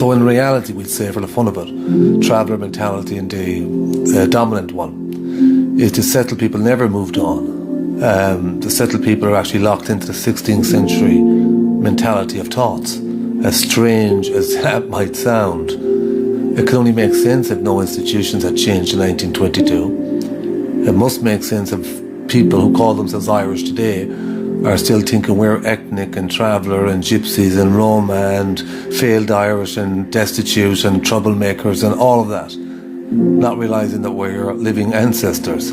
So in reality, we'd say, for the fun of it, traveller mentality and the dominant one is the settled people never moved on. The settled people are actually locked into the 16th century mentality of thoughts. As strange as that might sound, it can only make sense if no institutions had changed in 1922. It must make sense if people who call themselves Irish today are still thinking we're ethnic and traveller and gypsies and Roma and failed Irish and destitute and troublemakers and all of that, not realising that we're living ancestors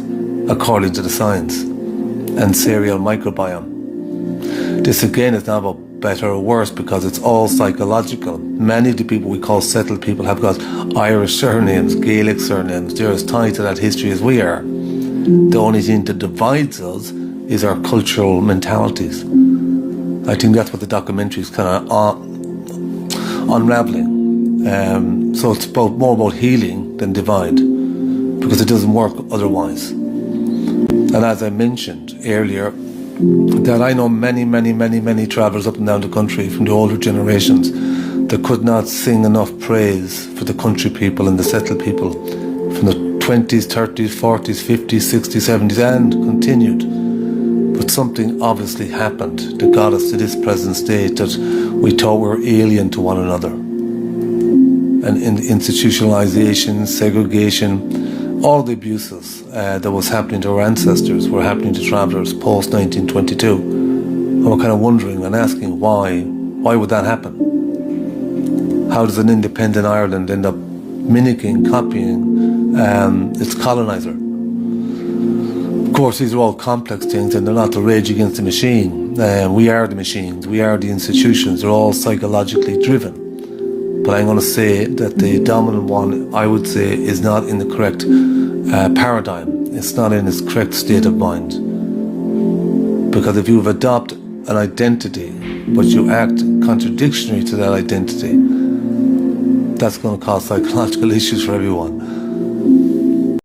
according to the science and serial microbiome. This again is not about better or worse because it's all psychological. Many of the people we call settled people have got Irish surnames, Gaelic surnames. They're as tied to that history as we are. The only thing that divides us is our cultural mentalities. I think that's what the documentary is kind of unraveling. So it's more about healing than divide, because it doesn't work otherwise. And as I mentioned earlier, that I know many travellers up and down the country from the older generations that could not sing enough praise for the country people and the settled people from the 20s, 30s, 40s, 50s, 60s, 70s, and continued. But something obviously happened that got us to this present state that we thought we were alien to one another. And in institutionalization, segregation, all the abuses that was happening to our ancestors were happening to travellers post 1922. And we're kind of wondering and asking why would that happen? How does an independent Ireland end up mimicking, copying its coloniser? Of course, these are all complex things and they're not to rage against the machine. We are the machines, we are the institutions, they're all psychologically driven. But I'm going to say that the dominant one, I would say, is not in the correct paradigm. It's not in its correct state of mind. Because if you adopt an identity, but you act contradictory to that identity, that's going to cause psychological issues for everyone.